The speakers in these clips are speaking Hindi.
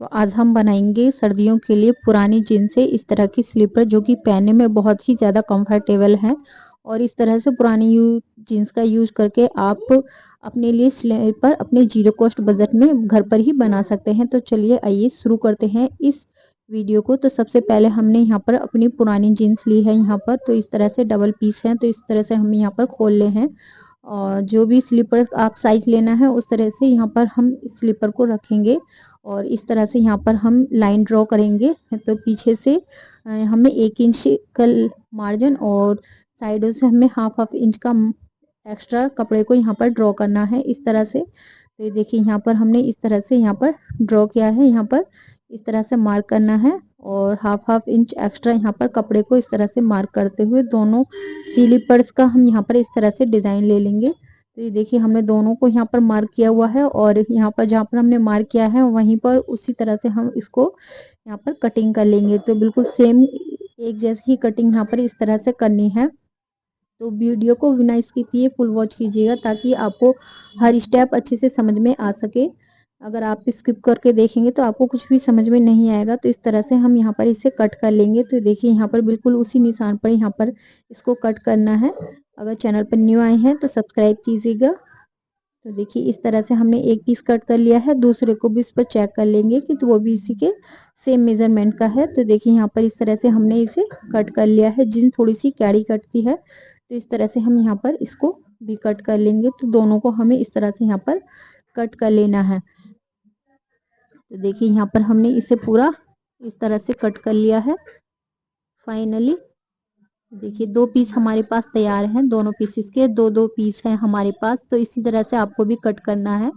तो आज हम बनाएंगे सर्दियों के लिए पुरानी जीन्स से इस तरह की स्लीपर, जो कि पहनने में बहुत ही ज़्यादा कंफर्टेबल है। और इस तरह से पुरानी जीन्स का यूज करके आप अपने लिए स्लीपर अपने जीरो कॉस्ट बजट में घर पर ही बना सकते हैं। तो चलिए आइए शुरू करते हैं इस वीडियो को। तो सबसे पहले हमने यहाँ पर अपनी पुरानी जीन्स ली है यहाँ पर, तो इस तरह से डबल पीस हैं, तो इस तरह से हम यहाँ पर खोल ले हैं। और जो भी स्लीपर आप साइज लेना है उस तरह से यहाँ पर हम स्लीपर को रखेंगे और इस तरह से यहाँ पर हम लाइन ड्रॉ करेंगे। तो पीछे से हमें 1 इंच का मार्जिन और साइडों से हमें हाफ इंच का एक्स्ट्रा कपड़े को यहाँ पर ड्रॉ करना है इस तरह से। तो ये देखिए यहाँ पर हमने इस तरह से यहाँ पर ड्रॉ किया है, यहाँ पर इस तरह से मार्क करना है और हाफ इंच एक्स्ट्रा यहाँ पर कपड़े को इस तरह से मार्क करते हुए दोनों स्लीपर्स का हम यहाँ पर इस तरह से डिज़ाइन ले लेंगे। तो ये देखिए हमने दोनों को यहाँ पर मार्क किया हुआ है और यहाँ पर जहाँ पर हमने मार्क किया है वहीं पर उसी तरह से हम इसको यहाँ पर कटिंग कर लेंगे। तो बिल्कुल सेम एक जैसी ही कटिंग यहाँ पर इस तरह से करनी है। तो वीडियो को बिना स्किप किए फुल वॉच कीजिएगा ताकि आपको हर स्टेप अच्छे से समझ में आ सके। अगर आप स्किप करके देखेंगे तो आपको कुछ भी समझ में नहीं आएगा। तो इस तरह से हम यहाँ पर इसे कट कर लेंगे। तो देखिए यहाँ पर बिल्कुल उसी निशान पर यहाँ पर इसको कट करना है। अगर चैनल पर न्यू आए हैं तो सब्सक्राइब कीजिएगा। तो देखिए इस तरह से हमने एक पीस कट कर लिया है, दूसरे को भी इस पर चेक कर लेंगे कि तो वो भी इसी के सेम मेजरमेंट का है। तो देखिए यहाँ पर इस तरह से हमने इसे कट कर लिया है। जींस थोड़ी सी कैड़ी कटती है तो इस तरह से हम यहाँ पर इसको भी कट कर लेंगे। तो दोनों को हमें इस तरह से यहाँ पर कट कर लेना है। तो देखिए यहाँ पर हमने इसे पूरा इस तरह से कट कर लिया है फाइनली। देखिए 2 पीस हमारे पास तैयार हैं, दोनों पीसेस के दो पीस हैं हमारे पास। तो इसी तरह से आपको भी कट करना है।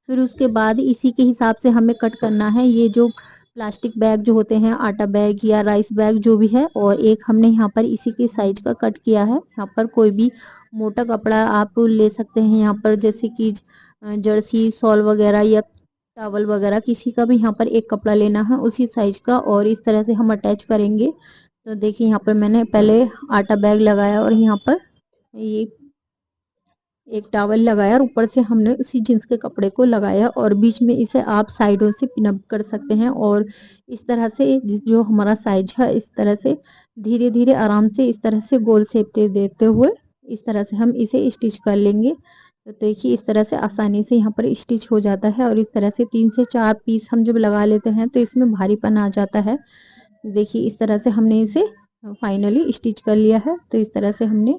फिर उसके बाद इसी के हिसाब से हमें कट करना है ये जो प्लास्टिक बैग जो होते हैं, आटा बैग या राइस बैग जो भी है, और एक हमने यहाँ पर इसी के साइज का कट किया है। यहाँ पर कोई भी मोटा कपड़ा आप ले सकते हैं यहाँ पर, जैसे कि जर्सी शॉल वगैरह या टॉवल वगैरह, किसी का भी यहाँ पर एक कपड़ा लेना है उसी साइज का और इस तरह से हम अटैच करेंगे। तो देखिए यहाँ पर मैंने पहले आटा बैग लगाया और यहाँ पर ये एक टॉवल लगाया और ऊपर से हमने उसी जींस के कपड़े को लगाया और बीच में इसे आप साइडों से पिन अप कर सकते हैं। और इस तरह से जो हमारा साइज है इस तरह से धीरे धीरे आराम से इस तरह से गोल शेप दे देते हुए इस तरह से हम इसे स्टिच कर लेंगे। तो देखिए इस तरह से आसानी से यहाँ पर स्टिच हो जाता है और इस तरह से 3 से 4 पीस हम जब लगा लेते हैं तो इसमें भारीपन आ जाता है। देखिए इस तरह से हमने इसे फाइनली स्टिच कर लिया है। तो इस तरह से हमने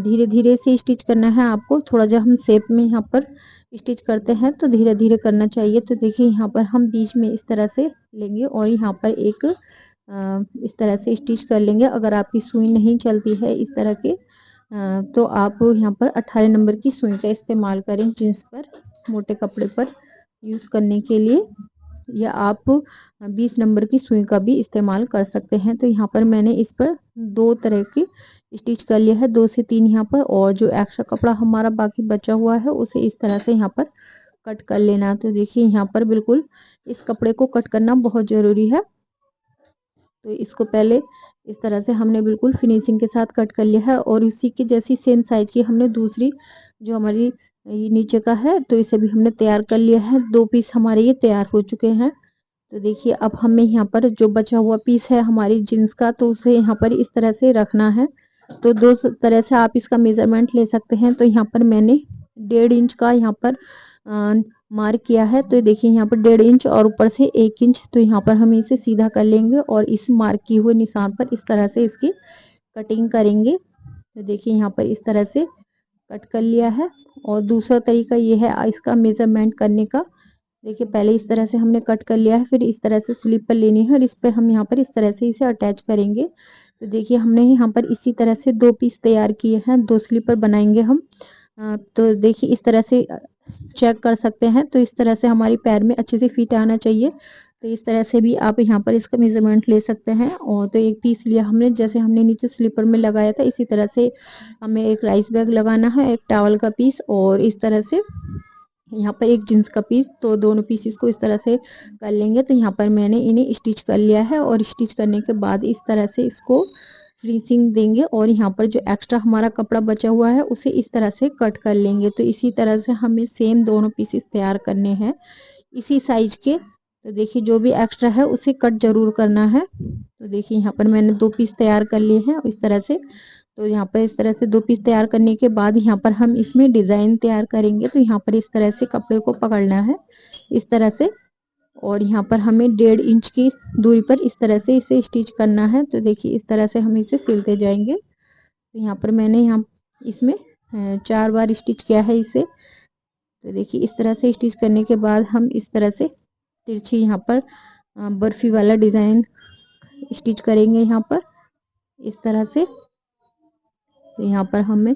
धीरे धीरे से स्टिच करना है आपको। थोड़ा जब हम शेप में यहाँ पर स्टिच करते हैं तो धीरे धीरे करना चाहिए। तो देखिए यहाँ पर हम बीच में इस तरह से लेंगे और यहाँ पर एक इस तरह से स्टिच कर लेंगे। अगर आपकी सुई नहीं चलती है इस तरह के तो आप यहाँ पर 18 नंबर की सुई का इस्तेमाल करें जींस पर, मोटे कपड़े पर यूज़ करने के लिए, या आप 20 नंबर की सुई का भी इस्तेमाल कर सकते हैं। तो यहाँ पर मैंने इस पर 2 तरह की स्टिच कर लिया है, 2 से 3 यहाँ पर, और जो एक्स्ट्रा कपड़ा हमारा बाकी बचा हुआ है उसे इस तरह से यहाँ पर कट कर लेना। तो देखिए यहाँ पर बिल्कुल इस कपड़े को कट करना बहुत ज़रूरी है। तो इसको पहले इस तरह से हमने बिल्कुल फिनिशिंग के साथ कट कर लिया है और इसी की जैसी सेम साइज की हमने दूसरी जो हमारी ये नीचे का है तो इसे भी हमने तैयार कर लिया है। 2 पीस हमारे ये तैयार हो चुके हैं। तो देखिए अब हमें यहाँ पर जो बचा हुआ पीस है हमारी जींस का, तो उसे यहाँ पर इस तरह से रखना है। तो 2 तरह से आप इसका मेजरमेंट ले सकते हैं। तो यहाँ पर मैंने 1.5 इंच का यहाँ पर मार्क किया है। तो देखिए यहाँ पर 1.5 इंच और ऊपर से 1 इंच। तो यहाँ पर हम इसे सीधा कर लेंगे और इस मार्क किए हुए निशान पर इस तरह से इसकी कटिंग करेंगे। तो देखिए यहाँ पर इस तरह से कट कर लिया है। और दूसरा तरीका ये है इसका मेजरमेंट करने का। देखिए पहले इस तरह से हमने कट कर लिया है, फिर इस तरह से स्लीपर लेनी है और इस पर हम यहाँ पर इस तरह से इसे अटैच करेंगे। तो देखिए हमने यहाँ पर इसी तरह से 2 पीस तैयार किए हैं, 2 स्लीपर बनाएंगे हम। तो देखिए इस तरह से चेक कर सकते हैं। तो इस तरह से हमारी पैर में अच्छे से फिट आना चाहिए। तो इस तरह से भी आप यहाँ पर इसका मेजरमेंट ले सकते हैं। और तो एक पीस लिया हमने, जैसे हमने नीचे स्लीपर में लगाया था इसी तरह से हमें एक राइस बैग लगाना है, एक टॉवल का पीस और इस तरह से यहाँ पर एक जींस का पीस। तो दोनों पीसेस को इस तरह से कर लेंगे। तो यहाँ पर मैंने इन्हें स्टिच कर लिया है और स्टिच करने के बाद इस तरह से इसको फिनिशिंग देंगे और यहाँ पर जो एक्स्ट्रा हमारा कपड़ा बचा हुआ है उसे इस तरह से कट कर लेंगे। तो इसी तरह से हमें सेम दोनों पीसेस तैयार करने हैं इसी साइज के। तो देखिए जो भी एक्स्ट्रा है उसे कट जरूर करना है। तो देखिए यहाँ पर मैंने 2 पीस तैयार कर लिए हैं इस तरह से। तो यहाँ पर इस तरह से 2 पीस तैयार करने के बाद यहाँ पर हम इसमें डिज़ाइन तैयार करेंगे। तो यहाँ पर इस तरह से कपड़े को पकड़ना है इस तरह से, और यहाँ पर हमें 1.5 इंच की दूरी पर इस तरह से इसे स्टिच करना है। तो देखिए इस तरह से हम इसे सिलते जाएंगे। तो यहाँ पर मैंने यहाँ इसमें 4 बार स्टिच किया है इसे। तो देखिए इस तरह से स्टिच करने के बाद हम इस तरह से तिरछी यहाँ पर बर्फी वाला डिज़ाइन स्टिच करेंगे यहाँ पर इस तरह से। तो यहाँ पर हमें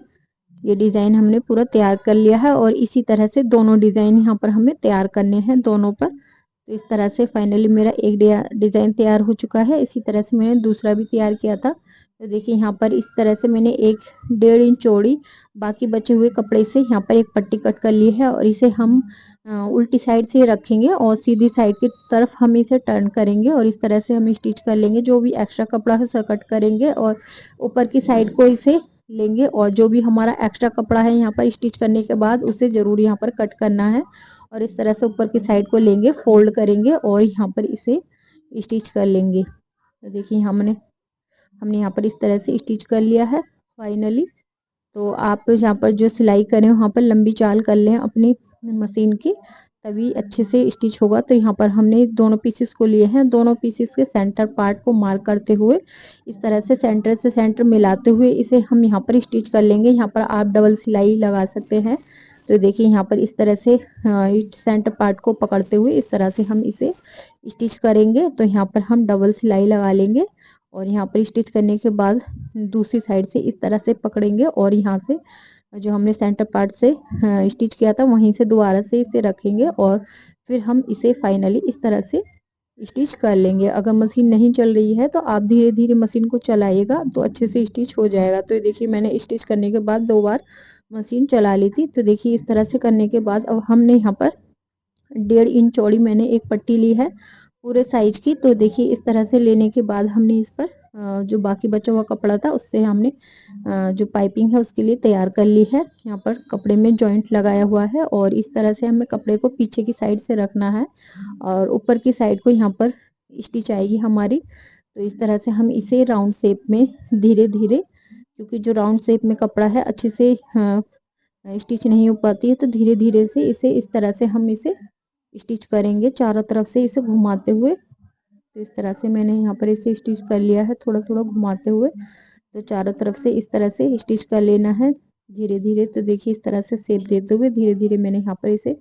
ये डिज़ाइन हमने पूरा तैयार कर लिया है और इसी तरह से दोनों डिज़ाइन यहाँ पर हमें तैयार करने हैं दोनों पर। तो इस तरह से फाइनली मेरा एक डिज़ाइन तैयार हो चुका है। इसी तरह से मैंने दूसरा भी तैयार किया था। तो देखिए यहाँ पर इस तरह से मैंने 1.5 इंच चौड़ी बाकी बचे हुए कपड़े से यहाँ पर एक पट्टी कट कर ली है और इसे हम उल्टी साइड से रखेंगे और सीधी साइड की तरफ हम इसे टर्न करेंगे और इस तरह से हम स्टिच कर लेंगे। जो भी एक्स्ट्रा कपड़ा है उसे कट करेंगे और ऊपर की साइड को इसे लेंगे और जो भी हमारा एक्स्ट्रा कपड़ा है यहाँ पर स्टिच करने के बाद उसे ज़रूर यहाँ पर कट करना है और इस तरह से ऊपर की साइड को लेंगे, फोल्ड करेंगे और यहाँ पर इसे स्टिच कर लेंगे। तो देखिए हमने यहाँ पर इस तरह से स्टिच कर लिया है फाइनली। तो आप यहाँ पर जो सिलाई करें वहाँ पर लंबी चाल कर लें अपनी मशीन की, तभी अच्छे से स्टिच होगा। तो यहाँ पर हमने दोनों पीसेस को लिए हैं। दोनों पीसेस के सेंटर पार्ट को मार्क करते हुए इस तरह से सेंटर से सेंटर मिलाते हुए इसे हम यहाँ पर स्टिच कर लेंगे। यहाँ पर आप डबल सिलाई लगा सकते हैं। तो देखिए यहाँ पर इस तरह से सेंटर पार्ट को पकड़ते हुए इस तरह से हम इसे स्टिच करेंगे। तो यहाँ पर हम डबल सिलाई लगा लेंगे और यहाँ पर स्टिच करने के बाद दूसरी साइड से इस तरह से पकड़ेंगे और यहाँ से जो हमने सेंटर पार्ट से स्टिच किया था वहीं से दोबारा से इसे रखेंगे और फिर हम इसे फाइनली इस तरह से स्टिच कर लेंगे। अगर मशीन नहीं चल रही है तो आप धीरे धीरे मशीन को चलाइएगा तो अच्छे से स्टिच हो जाएगा। तो देखिए मैंने स्टिच करने के बाद 2 बार मशीन चला ली थी। तो देखिए इस तरह से करने के बाद अब हमने यहाँ पर 1.5 इंच चौड़ी मैंने एक पट्टी ली है पूरे साइज की। तो देखिए इस तरह से लेने के बाद हमने इस पर जो बाकी बचा हुआ कपड़ा था उससे हमने जो पाइपिंग है उसके लिए तैयार कर ली है। यहाँ पर कपड़े में जॉइंट लगाया हुआ है और इस तरह से हमें कपड़े को पीछे की साइड से रखना है और ऊपर की साइड को यहाँ पर स्टिच आएगी हमारी। तो इस तरह से हम इसे राउंड शेप में धीरे धीरे, क्योंकि जो राउंड शेप में कपड़ा है अच्छे से स्टिच नहीं हो पाती है, तो धीरे धीरे से इसे इस तरह से हम इसे स्टिच करेंगे चारों तरफ से इसे घुमाते हुए। तो इस तरह से मैंने यहाँ पर इसे स्टिच कर लिया है थोड़ा थोड़ा घुमाते हुए। तो चारों तरफ से इस तरह से स्टिच कर लेना है धीरे धीरे। तो देखिए इस तरह से शेप देते हुए धीरे धीरे मैंने यहाँ पर इसे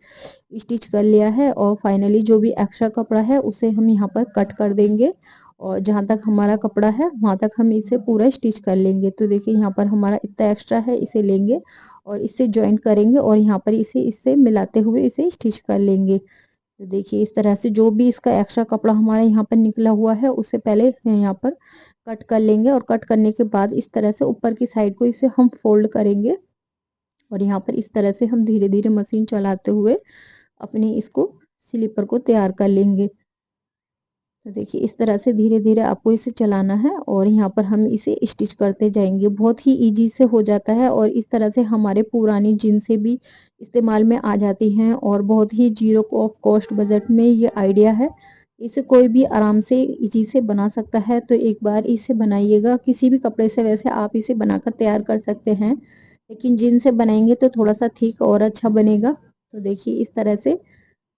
स्टिच कर लिया है और फाइनली जो भी एक्स्ट्रा कपड़ा है उसे हम यहाँ पर कट कर देंगे और जहाँ तक हमारा कपड़ा है वहाँ तक हम इसे पूरा स्टिच कर लेंगे। तो देखिए यहाँ पर हमारा इतना एक्स्ट्रा है, इसे लेंगे और इससे ज्वाइन करेंगे और यहाँ पर इसे इससे मिलाते हुए इसे स्टिच कर लेंगे। तो देखिए इस तरह से जो भी इसका एक्स्ट्रा कपड़ा हमारा यहाँ पर निकला हुआ है उसे पहले यहाँ पर कट कर लेंगे और कट करने के बाद इस तरह से ऊपर की साइड को इसे हम फोल्ड करेंगे और यहाँ पर इस तरह से हम धीरे धीरे मशीन चलाते हुए अपने इसको स्लीपर को तैयार कर लेंगे। तो देखिए इस तरह से धीरे धीरे आपको इसे चलाना है और यहाँ पर हम इसे स्टिच करते जाएंगे। बहुत ही इजी से हो जाता है और इस तरह से हमारे पुरानी जीन्सें भी इस्तेमाल में आ जाती हैं और बहुत ही जीरो ऑफ कॉस्ट बजट में ये आइडिया है। इसे कोई भी आराम से इजी से बना सकता है। तो एक बार इसे बनाइएगा किसी भी कपड़े से, वैसे आप इसे बनाकर तैयार कर सकते हैं लेकिन जीन्स से बनाएंगे तो थोड़ा सा थिक और अच्छा बनेगा। तो देखिए इस तरह से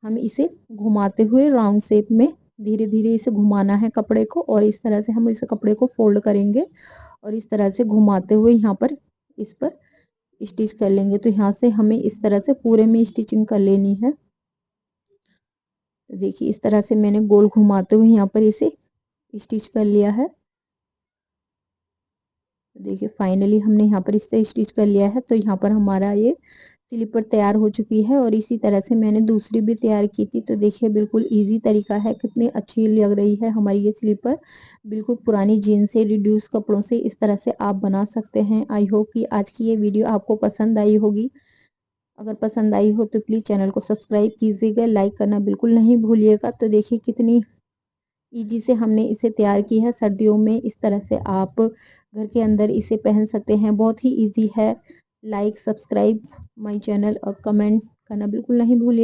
हम इसे घुमाते हुए राउंड शेप में धीरे धीरे इसे घुमाना है कपड़े को और इस तरह से हम इस कपड़े को फोल्ड करेंगे और इस तरह से घुमाते हुए यहाँ पर इस पर स्टिच कर लेंगे। तो यहाँ से हमें इस तरह से पूरे में स्टिचिंग कर लेनी है। तो देखिए इस तरह से मैंने गोल घुमाते हुए यहाँ पर इसे स्टिच कर लिया है। देखिए फाइनली हमने यहाँ पर इससे स्टिच कर लिया है। तो यहाँ पर हमारा ये स्लीपर तैयार हो चुकी है और इसी तरह से मैंने दूसरी भी तैयार की थी। तो देखिए बिल्कुल इजी तरीका है, कितनी अच्छी लग रही है हमारी ये स्लीपर। बिल्कुल पुरानी जीन्स से रिड्यूस कपड़ों से इस तरह से आप बना सकते हैं। आई होप कि आज की ये वीडियो आपको पसंद आई होगी। अगर पसंद आई हो तो प्लीज़ चैनल को सब्सक्राइब कीजिएगा, लाइक करना बिल्कुल नहीं भूलिएगा। तो देखिए कितनी इजी से हमने इसे तैयार की है। सर्दियों में इस तरह से आप घर के अंदर इसे पहन सकते हैं, बहुत ही इजी है। लाइक सब्सक्राइब माय चैनल और कमेंट करना बिल्कुल नहीं भूलिएगा।